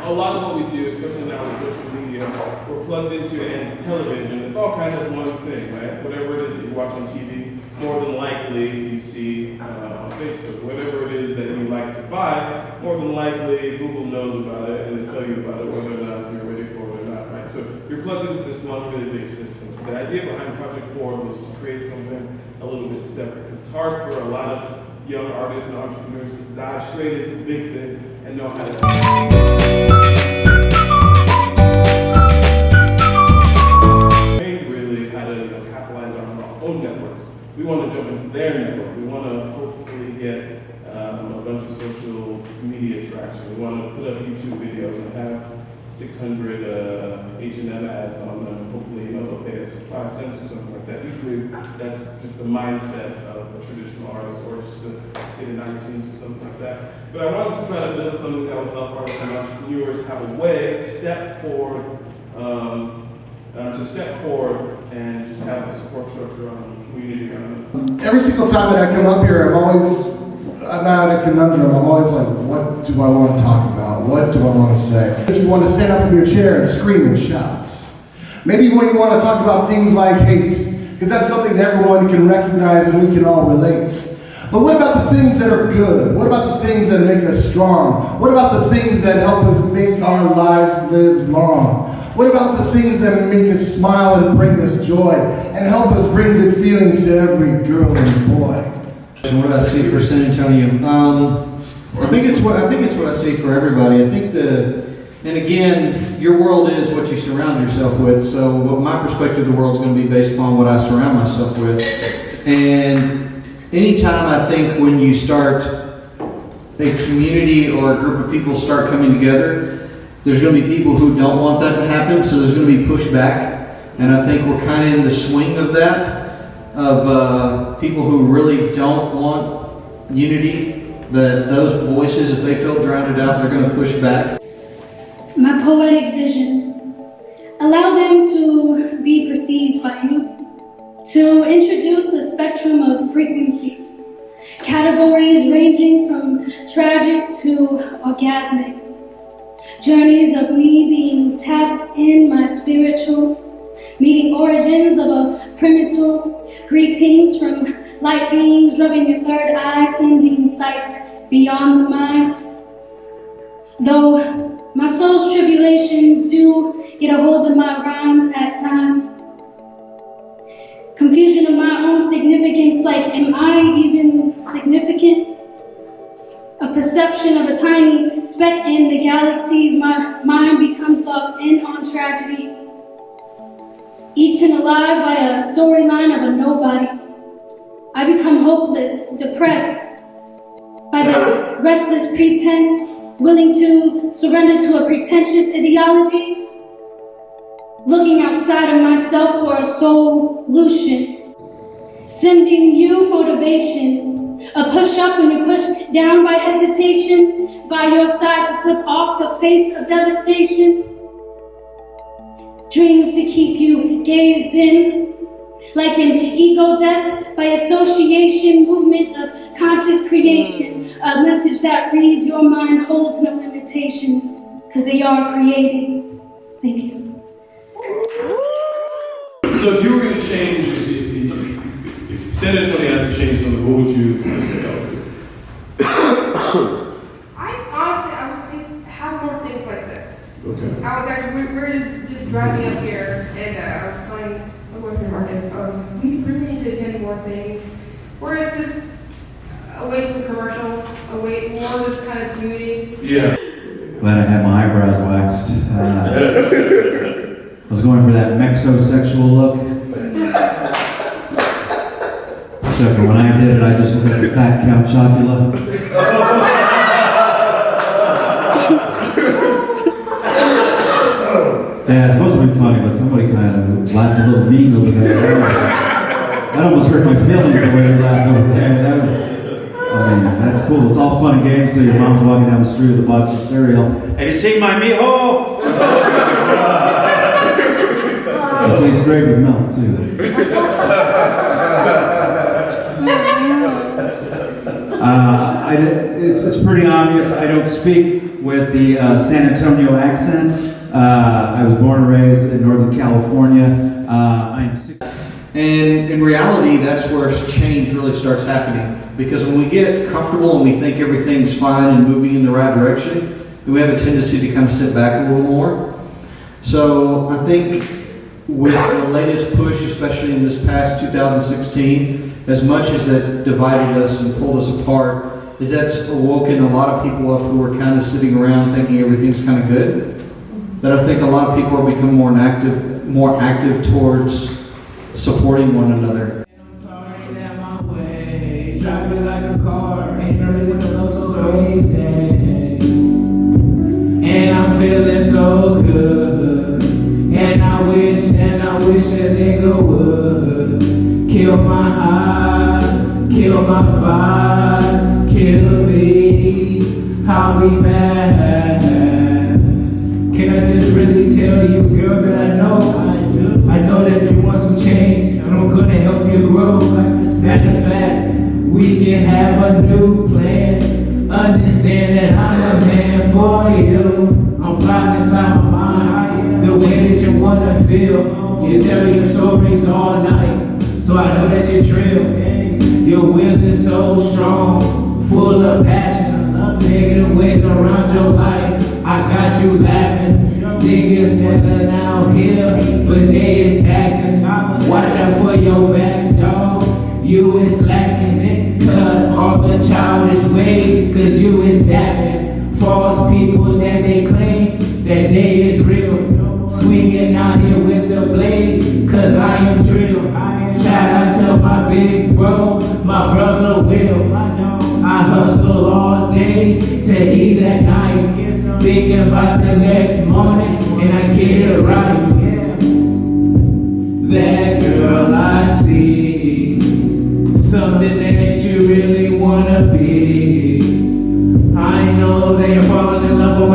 a lot of what we do, especially now with social media, we're plugged into and television. It's all kind of one thing, right? Whatever it is that you watch on TV, more than likely you see on Facebook. Whatever it is that you like to buy, more than likely Google knows about it and they tell you about it, whether or not you're ready for it or not, right? So you're plugged into this one really big system. So the idea behind Project Forward was to create something a little bit separate. It's hard for a lot of young artists and entrepreneurs to dive straight into the big thing and know how to really how to capitalize on our own networks. We want to jump into their network. We want to hopefully get a bunch of social media traction. We want to put up YouTube videos and have 600 H&M ads on them. Hopefully, they'll pay us 5 cents or something like that. Usually, that's just the mindset of a traditional artist, or just to get in iTunes or something like that. But I wanted to try to build something that would help artists and entrepreneurs have a way to step forward and just have a support structure on the community around it. Every single time that I come up here, I'm out at a conundrum. I'm always like, what do I want to talk about? What do I want to say? If you want to stand up from your chair and scream and shout. Maybe when you want to talk about things like hate, because that's something that everyone can recognize and we can all relate. But what about the things that are good? What about the things that make us strong? What about the things that help us make our lives live long? What about the things that make us smile and bring us joy and help us bring good feelings to every girl and boy? What do I see for San Antonio? I think it's what I see for everybody. I think and again, your world is what you surround yourself with. So my perspective of the world is going to be based upon what I surround myself with. And anytime I think when you start a community or a group of people start coming together, there's going to be people who don't want that to happen, so there's going to be pushback. And I think we're kind of in the swing of that, of people who really don't want unity, that those voices, if they feel drowned out, they're going to push back. My poetic visions, allow them to be perceived by you, to introduce a spectrum of frequencies, categories ranging from tragic to orgasmic, journeys of me being tapped in my spiritual, meeting origins of a primitive, greetings from light beings, rubbing your third eye, sending sights beyond the mind. Though my soul's tribulations do get a hold of my rhymes at times. Confusion of my own significance, like, am I even significant? A perception of a tiny speck in the galaxies, my mind becomes locked in on tragedy. Eaten alive by a storyline of a nobody. I become hopeless, depressed by this restless pretense, willing to surrender to a pretentious ideology, looking outside of myself for a solution, sending you motivation, a push up when you're pushed down by hesitation, by your side to flip off the face of devastation, dreams to keep you gazing, like an ego death by association, movement of conscious creation, a message that reads your mind holds no limitations, because they are creating. Thank you. So if you were going to change, if San Antonio had to change something, what would you say that would be? I would say have more things like this. Okay. I was actually, we were just driving up here, and I was telling my boyfriend Marcus, we really need to attend more things where it's just away from commercial, away more just kind of community. Yeah. Glad I had my eyebrows waxed. I was going for that mexosexual look. Except for when I did it, I just looked like a fat Count Chocula. Yeah, it's supposed to be funny, but somebody kind of laughed a little mean over there. That almost hurt my feelings the way they laughed over there. That's cool. It's all fun and games till your mom's walking down the street with a box of cereal. Have you seen my mijo? It tastes great with milk, too. it's pretty obvious. I don't speak with the San Antonio accent. I was born and raised in Northern California. I'm 6. And in reality, that's where change really starts happening. Because when we get comfortable and we think everything's fine and moving in the right direction, we have a tendency to kind of sit back a little more. So I think with the latest push, especially in this past 2016, as much as that divided us and pulled us apart, is that's awoken a lot of people up who were kind of sitting around thinking everything's kind of good. That I think a lot of people are becoming more active towards supporting one another. I'm sorry that my way, driving like a car, ain't really one of those crazy. And I'm feeling so good, and I wish a nigga would kill my high, kill my vibe, kill me, I'll be mad. Can I just really tell you, girl, that I know that you want some change, and I'm gonna help you grow. Matter of fact, we can have a new plan. Understand that I'm a man for you. I'm plotting inside my mind the way that you wanna feel. You tell me your stories all night, so I know that you're trill. Your will is so strong, full of passion, negative ways around your life. I got you laughing. Niggas selling out here, but they is taxing. Watch out for your back, dog. You is slacking. Cut all the childish ways, cause you is dapping. False people that they claim that they is real. Swinging out here with the blade, cause I am drill. Shout out to my big bro, my brother Will. I hustle all day to ease at night. Thinking about the next morning, and I get it right. That girl I see, something that you really wanna be. I know that you're falling in love with